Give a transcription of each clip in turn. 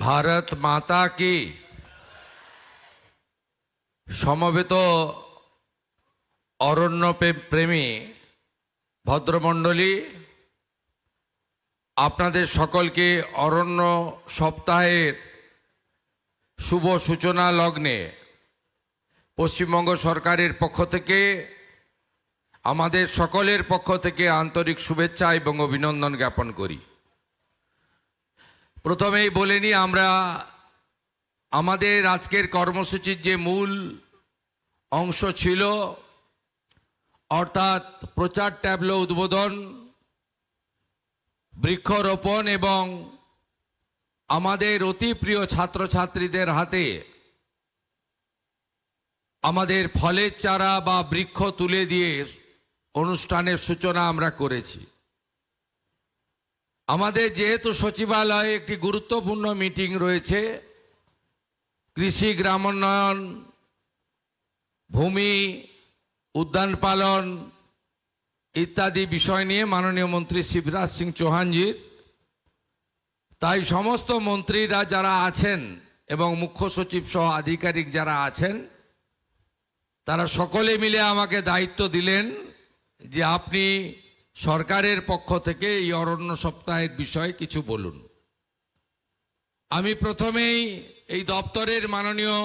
भारत माता की সমবেত অরণ্য প্রেমী ভদ্রমণ্ডলী, আপনাদের সকলকে অরণ্য সপ্তাহের শুভ সূচনা লগ্নে পশ্চিমবঙ্গ সরকারের পক্ষ থেকে আমাদের সকলের পক্ষ থেকে আন্তরিক শুভেচ্ছা এবং অভিনন্দন জ্ঞাপন করি। প্রথমেই বলে নিই, আমরা আমাদের আজকের কর্মসূচির যে মূল অংশ ছিল, অর্থাৎ প্রচার ট্যাবলো উদ্বোধন, বৃক্ষরোপণ এবং আমাদের অতি প্রিয় ছাত্রছাত্রীদের হাতে আমাদের ফলের চারা বা বৃক্ষ তুলে দিয়ে অনুষ্ঠানের সূচনা আমরা করেছি। আমাদের যেহেতু সচিবালয়ে একটি গুরুত্বপূর্ণ মিটিং রয়েছে, কৃষি, গ্রামোন্নয়ন, ভূমি, উদ্যান পালন ইত্যাদি বিষয় নিয়ে মাননীয় মন্ত্রী শিবরাজ সিং চৌহানজির, তাই সমস্ত মন্ত্রীরা যারা আছেন এবং মুখ্য সচিব সহ আধিকারিক যারা আছেন, তারা সকলে মিলে আমাকে দায়িত্ব দিলেন যে আপনি সরকারের পক্ষ থেকে এই অরণ্য সপ্তাহের বিষয়ে কিছু বলুন। আমি প্রথমেই এই দপ্তরের মাননীয়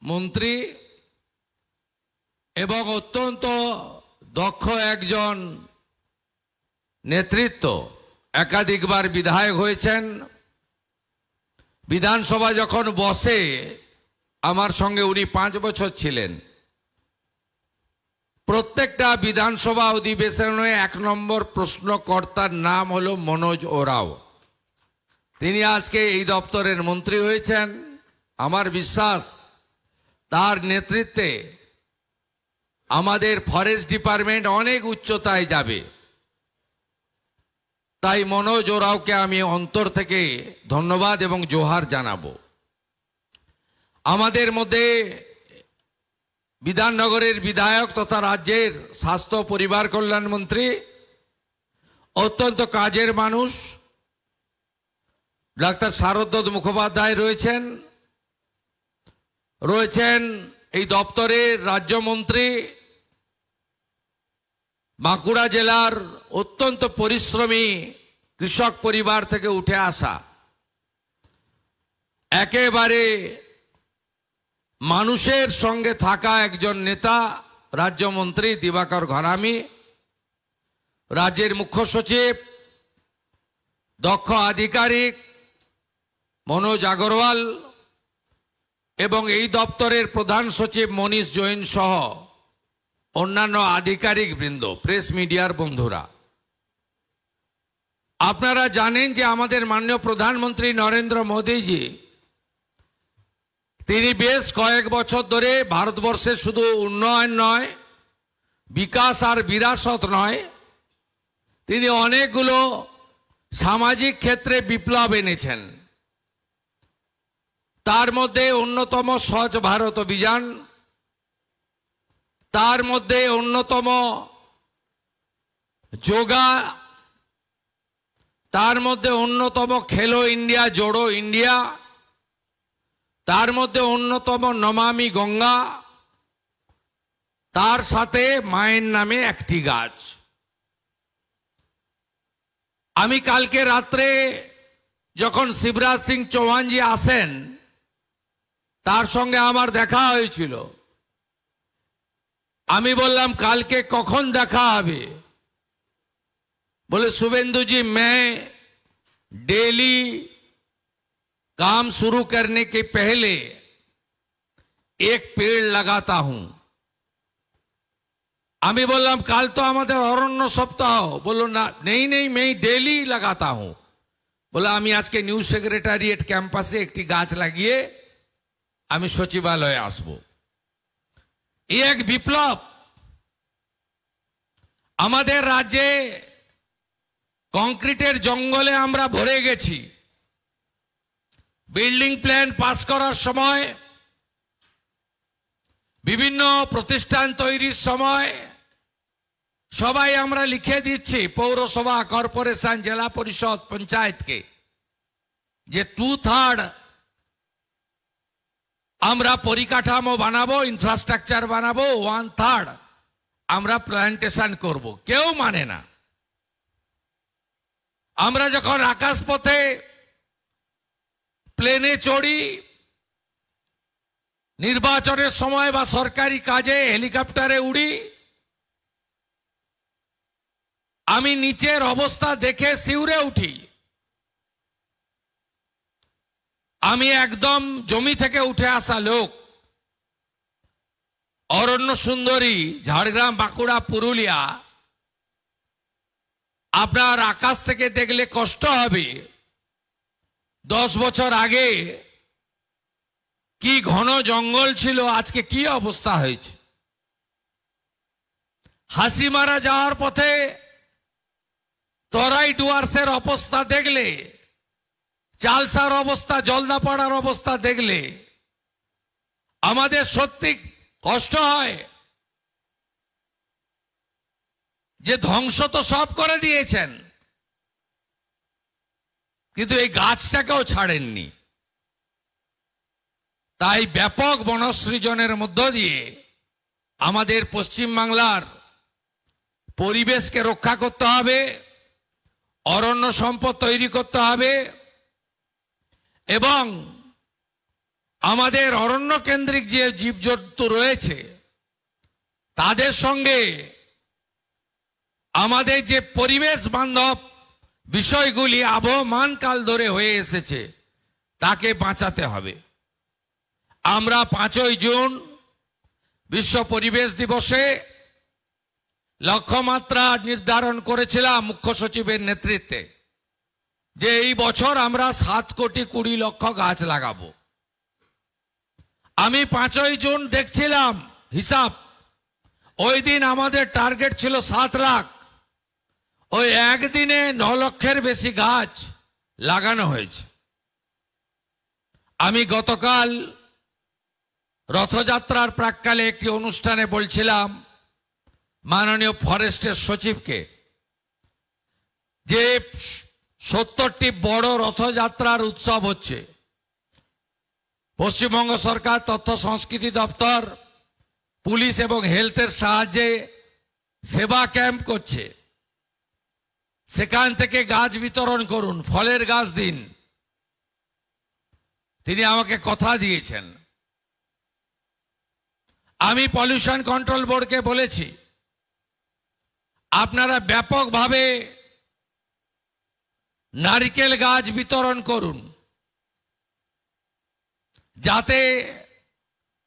মন্ত্রী এবং অত্যন্ত দক্ষ একজন নেতৃত্ব, একাধিকবার বিধায়ক হয়েছেন, বিধানসভা যখন বসে আমার সঙ্গে উনি 5 বছর ছিলেন। প্রত্যেকটা বিধানসভা অধিবেশনে 1 নম্বর প্রশ্নকর্তার নাম হলো মনোজ ওরাও। তিনি আজকে এই দপ্তরের মন্ত্রী হয়েছেন। আমার বিশ্বাস তার নেতৃত্বে আমাদের ফরেস্ট ডিপার্টমেন্ট অনেক উচ্চতায় যাবে। তাই মনোজ ওরাওকে আমি অন্তর থেকে ধন্যবাদ এবং জোহার জানাবো। আমাদের মধ্যে বিধাননগরের বিধায়ক তথা রাজ্যের স্বাস্থ্য পরিবার কল্যাণ মন্ত্রী, অত্যন্ত কাজের মানুষ ডাক্তার শারদ মুখোপাধ্যায় রয়েছেন এই দপ্তরের রাজ্যমন্ত্রী, বাঁকুড়া জেলার অত্যন্ত পরিশ্রমী কৃষক পরিবার থেকে উঠে আসা, একেবারে মানুষের সঙ্গে থাকা একজন নেতা রাজ্যমন্ত্রী দিবাকর ঘরামি, রাজ্যের মুখ্য সচিব দক্ষ আধিকারিক মনোজ আগরওয়াল এবং এই দপ্তরের প্রধান সচিব মনীষ জৈন সহ অন্যান্য আধিকারিক বৃন্দ, প্রেস মিডিয়ার বন্ধুরা, আপনারা জানেন যে আমাদের মাননীয় প্রধানমন্ত্রী নরেন্দ্র মোদীজি, তিনি বেশ কয়েক বছর ধরে ভারতবর্ষের শুধু উন্নয়ন নয়, বিকাশ আর বিরাসত নয়, তিনি অনেকগুলো সামাজিক ক্ষেত্রে বিপ্লব এনেছেন। তার মধ্যে অন্যতম স্বচ্ছ ভারত অভিযান, তার মধ্যে অন্যতম যোগা, তার মধ্যে অন্যতম খেলো ইন্ডিয়া, জোড়ো ইন্ডিয়া, তার মধ্যে অন্যতম নমামি গঙ্গা, তার সাথে মায়ের নামে একটি গাছ। আমি কালকে রাত্রে যখন শিবরাজ সিং চৌহানজি আসেন, তার সঙ্গে আমার দেখা হয়েছিল। আমি বললাম, কালকে কখন দেখা হবে? बोले शुभेंदु जी, मैं डेली काम शुरू करने के पहले एक पेड़ लगाता हूं। আমি বললাম, কাল তো আমাদের অরণ্য সপ্তাহ। বলল, না, নেই मैं डेली लगाता हूं। বলে, আমি আজকে নিউ সেক্রেটারিয়েট ক্যাম্পাসে একটি গাছ লাগিয়ে আমি সচিবালয়ে আসব। এই এক বিপ্লব। আমাদের রাজ্যে কংক্রিটের জঙ্গলে আমরা ভরে গেছি। বিল্ডিং প্ল্যান পাস করার সময়, বিভিন্ন প্রতিষ্ঠান তৈরির সময় সবাই আমরা লিখে দিচ্ছি পৌরসভা, কর্পোরেশন, জেলা পরিষদ, পঞ্চায়েতকে, যে 2/3 আমরা পরিকাঠামো বানাবো, ইনফ্রাস্ট্রাকচার বানাবো, 1/3 আমরা প্ল্যান্টেশন করব, কেউ মানে না। আমরা যখন আকাশপথে প্লেনে চড়ি, নির্বাচনের সময় বা সরকারি কাজে হেলিকপ্টারে উড়ি, আমি নিচের অবস্থা দেখে শিউরে উঠি। আমি একদম জমি থেকে উঠে আসা লোক। অরণ্য সুন্দরী, ঝাড়গ্রাম, বাঁকুড়া, পুরুলিয়া, আপনার আকাশ থেকে দেখলে কষ্ট হবে। 10 বছর আগে কি ঘন জঙ্গল ছিল, আজকে কি অবস্থা হয়েছে। হাসিমারা যাওয়ার পথে তরাই ডুয়ার্সের অবস্থা দেখলে, চালসার অবস্থা, জলদাপাড়ার অবস্থা দেখলে আমাদের সত্যি কষ্ট হয় যে ধ্বংস তো সব করে দিয়েছেন, কিন্তু এই গাছটাকেও ছাড়েননি। তাই ব্যাপক বনসৃজনের মধ্য দিয়ে আমাদের পশ্চিমবাংলার পরিবেশকে রক্ষা করতে হবে, অরণ্য সম্পদ তৈরি করতে হবে এবং আমাদের অরণ্য কেন্দ্রিক যে জীবজন্তু রয়েছে তাদের সঙ্গে আমাদের যে পরিবেশ বান্ধব বিষয়গুলি আবহমান কাল ধরে হয়ে এসেছে তাকে বাঁচাতে হবে। আমরা 5ই জুন বিশ্ব পরিবেশ দিবসে লক্ষ্যমাত্রা নির্ধারণ করেছিলাম মুখ্য সচিবের নেতৃত্বে যে এই বছর আমরা 7,20,00,000 গাছ লাগাবো। আমি 5ই জুন দেখছিলাম হিসাব, ওই দিন আমাদের টার্গেট ছিল 7 লাখ। ওই একদিনে 9 লক্ষের বেশি গাছ লাগানো হয়েছে। আমি গতকাল রথযাত্রার প্রাক্কালে একটি অনুষ্ঠানে বলছিলাম মাননীয় ফরেস্টের সচিবকে যে 70টি বড় রথযাত্রার উৎসব হচ্ছে। পশ্চিমবঙ্গ সরকার তথ্য সংস্কৃতি দপ্তর, পুলিশ এবং হেলথের সাহায্যে সেবা ক্যাম্প করছে। সেখান থেকে গাছ বিতরণ করুন, ফলের গাছ দিন। তিনি আমাকে কথা দিয়েছেন। আমি পলিউশন কন্ট্রোল বোর্ডকে বলেছি আপনারা ব্যাপকভাবে নারকেল গাছ বিতরণ করুন যাতে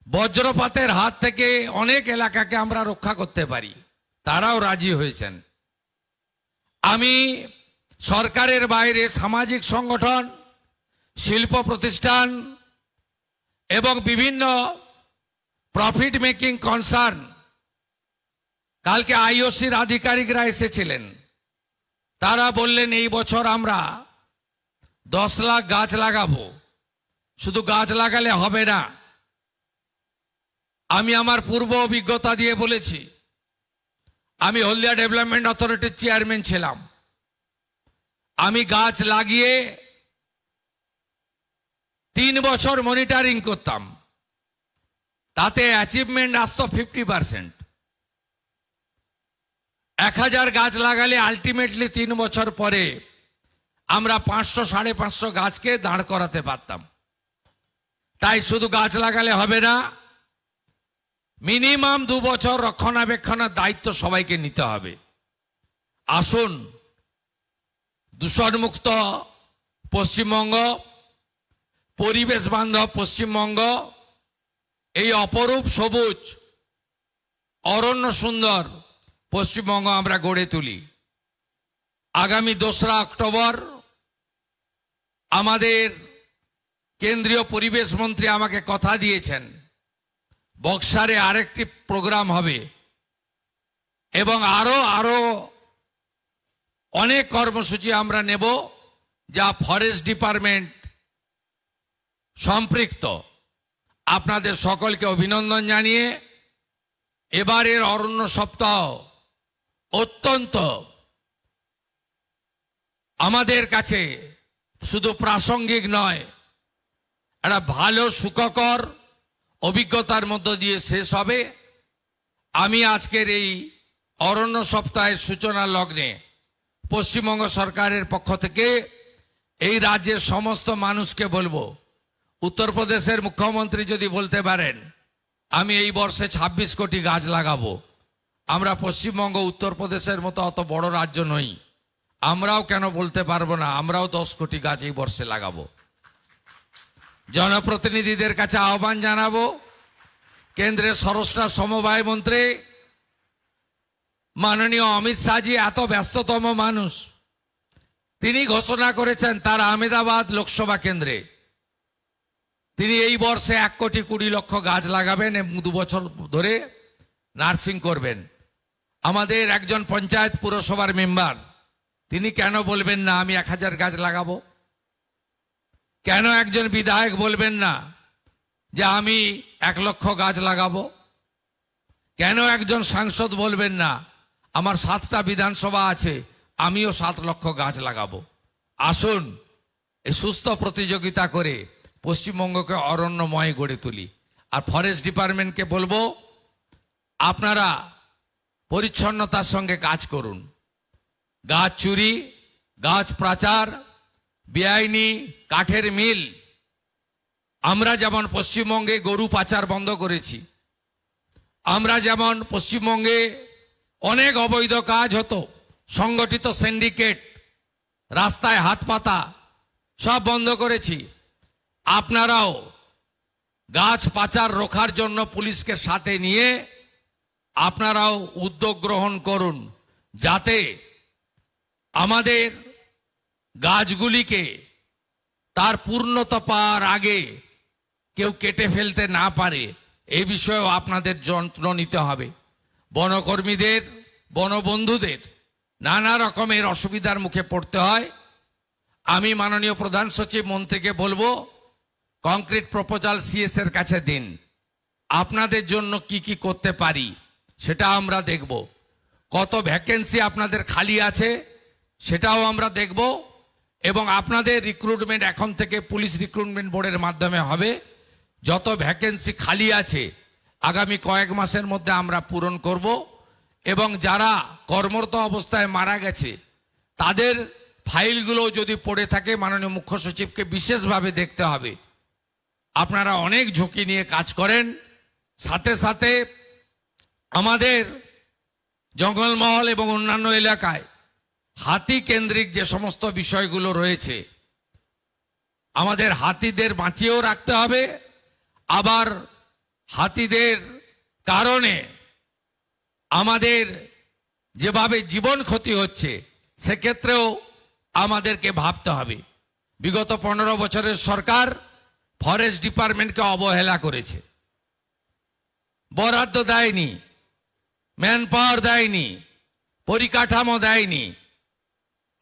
বজ্রপাতের হাত থেকে অনেক এলাকাকে আমরা রক্ষা করতে পারি। তারাও রাজি হয়েছেন। আমি সরকারের বাইরে সামাজিক সংগঠন, শিল্প প্রতিষ্ঠান এবং বিভিন্ন প্রফিট মেকিং কনসার্ন, কালকে আইওসির আধিকারিকরা এসেছিলেন, তারা বললেন এই বছর আমরা 10 লাখ গাছ লাগাবো। শুধু গাছ লাগালে হবে না, আমি আমার পূর্ব অভিজ্ঞতা দিয়ে বলেছি। আমি হলদিয়া ডেভেলপমেন্ট অথরিটির চেয়ারম্যান ছিলাম। আমি গাছ লাগিয়ে 3 বছর মনিটরিং করতাম, তাতে অ্যাচিভমেন্ট আসতো 50%। 1000 গাছ লাগালে আলটিমেটলি 3 বছর পরে আমরা 500-550 গাছকে দাঁড় করাতে পারতাম। তাই শুধু গাছ লাগালে হবে না, মিনিমাম 2 বছর রক্ষণাবেক্ষণের দায়িত্ব সবাইকে নিতে হবে। আসুন দূষণমুক্ত পশ্চিমবঙ্গ, পরিবেশ বান্ধব পশ্চিমবঙ্গ, এই অপরূপ সবুজ অরণ্য সুন্দর পশ্চিমবঙ্গ আমরা গড়ে তুলি। আগামী 2রা অক্টোবর আমাদের কেন্দ্রীয় পরিবেশ মন্ত্রী আমাকে কথা দিয়েছেন বক্সারে আরেকটি প্রোগ্রাম হবে এবং আরো অনেক কর্মসূচি আমরা নেব যা ফরেস্ট ডিপার্টমেন্ট সম্পৃক্ত। আপনাদের সকলকে অভিনন্দন জানিয়ে এবারের অরণ্য সপ্তাহ অত্যন্ত আমাদের কাছে শুধু প্রাসঙ্গিক নয়, একটা ভালো সুখকর অভিজ্ঞতার মধ্য দিয়ে শেষ হবে। আমি আজকের এই অরণ্য সপ্তাহের সূচনা লগ্নে পশ্চিমবঙ্গ সরকারের পক্ষ থেকে এই রাজ্যের সমস্ত মানুষকে বলবো, উত্তরপ্রদেশের মুখ্যমন্ত্রী যদি বলতে পারেন আমি এই বর্ষে 26 কোটি গাছ লাগাবো, আমরা পশ্চিমবঙ্গ উত্তরপ্রদেশের মতো অত বড় রাজ্য নই, আমরাও কেন বলতে পারবো না, আমরাও 10 কোটি গাছ এই বর্ষে লাগাবো। জনপ্রতিনিধিদের কাছে আহ্বান জানাবো, কেন্দ্রের স্বরাষ্ট্র সমবায় মন্ত্রী মাননীয় অমিত শাহজি এত ব্যস্ততম মানুষ, তিনি ঘোষণা করেছেন তার আহমেদাবাদ লোকসভা কেন্দ্রে তিনি এই বর্ষে 1,20,00,000 গাছ লাগাবেন এবং 2 বছর ধরে নার্সিং করবেন। আমাদের একজন পঞ্চায়েত পুরসভার মেম্বার তিনি কেন বলবেন না আমি 1000 গাছ লাগাবো? কেন একজন বিধায়ক বলবেন না যে আমি 1 লক্ষ গাছ লাগাবো? কেন একজন সাংসদ বলবেন না আমার 7টা বিধানসভা আছে আমিও 7 লক্ষ গাছ লাগাবো? আসুন এই সুস্থ প্রতিযোগিতা করে পশ্চিমবঙ্গকে অরণ্যময় গড়ে তুলি। আর ফরেস্ট ডিপার্টমেন্টকে বলবো আপনারা পরিচ্ছন্নতার সঙ্গে কাজ করুন। গাছ চুরি, গাছ পাচার, বেআইনি কাঠের মিল, আমরা যেমন পশ্চিমবঙ্গে গরু পাচার বন্ধ করেছি, আমরা যেমন পশ্চিমবঙ্গে অনেক অবৈধ কাজ হতো, সংগঠিত সিন্ডিকেট, রাস্তায় হাত পাতা সব বন্ধ করেছি, আপনারাও গাছ পাচার রোখার জন্য পুলিশকে সাথে নিয়ে আপনারাও উদ্যোগ গ্রহণ করুন, যাতে আমাদের গাছগুলিকে তার পূর্ণতা পাওয়ার আগে কেউ কেটে ফেলতে না পারে। এই বিষয়েও আপনাদের যত্ন নিতে হবে। বনকর্মীদের, বনবন্ধুদের নানা রকমের অসুবিধার মুখে পড়তে হয়। আমি মাননীয় প্রধান সচিব মন্ত্রীকে বলবো কংক্রিট প্রপোজাল সিএস এর কাছে দিন, আপনাদের জন্য কি কি করতে পারি সেটা আমরা দেখব। কত ভ্যাকেন্সি আপনাদের খালি আছে সেটাও আমরা দেখব, এবং আপনাদের রিক্রুটমেন্ট এখন থেকে পুলিশ রিক্রুটমেন্ট বোর্ডের মাধ্যমে হবে। যত ভ্যাকেন্সি খালি আছে আগামী কয়েক মাসের মধ্যে আমরা পূরণ করব, এবং যারা কর্মরত অবস্থায় মারা গেছে তাদের ফাইলগুলো যদি পড়ে থাকে মাননীয় মুখ্য সচিবকে বিশেষভাবে দেখতে হবে। আপনারা অনেক ঝুঁকি নিয়ে কাজ করেন, সাথে সাথে আমাদের জঙ্গলমহল এবং অন্যান্য এলাকায় হাতি কেন্দ্রিক যে সমস্ত বিষয়গুলো রয়েছে আমাদের হাতিদের বাঁচিয়েও রাখতে হবে। আবার হাতিদের কারণে আমাদের যেভাবে জীবন ক্ষতি হচ্ছে সেক্ষেত্রেও আমাদেরকে ভাবতে হবে। বিগত 15 বছরের সরকার ফরেস্ট ডিপার্টমেন্টকে অবহেলা করেছে, বরাদ্দ দেয়নি, ম্যান পাওয়ার দেয়নি, পরিকাঠামো দেয়নি।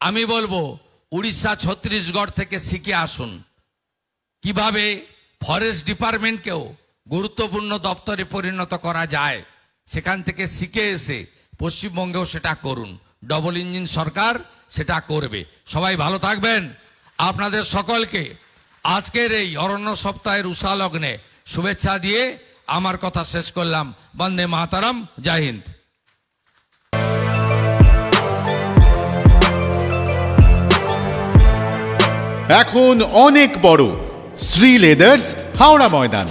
আমি বলবো উড়িষ্যা, ছত্তিশগড় থেকে শিখে আসুন কিভাবে ফরেস্ট ডিপার্টমেন্টকেও গুরুত্বপূর্ণ দপ্তরে পরিণত করা যায়। সেখান থেকে শিখে এসে পশ্চিমবঙ্গেও সেটা করুন। ডবল ইঞ্জিন সরকার সেটা করবে। সবাই ভালো থাকবেন। আপনাদের সকলকে আজকের এই অরণ্য সপ্তাহের উষা লগ্নে শুভেচ্ছা দিয়ে আমার কথা শেষ করলাম। বন্দে মাতরম, জয় হিন্দ। এখন অনেক বড় শ্রী লেদার্স হাওড়া ময়দান।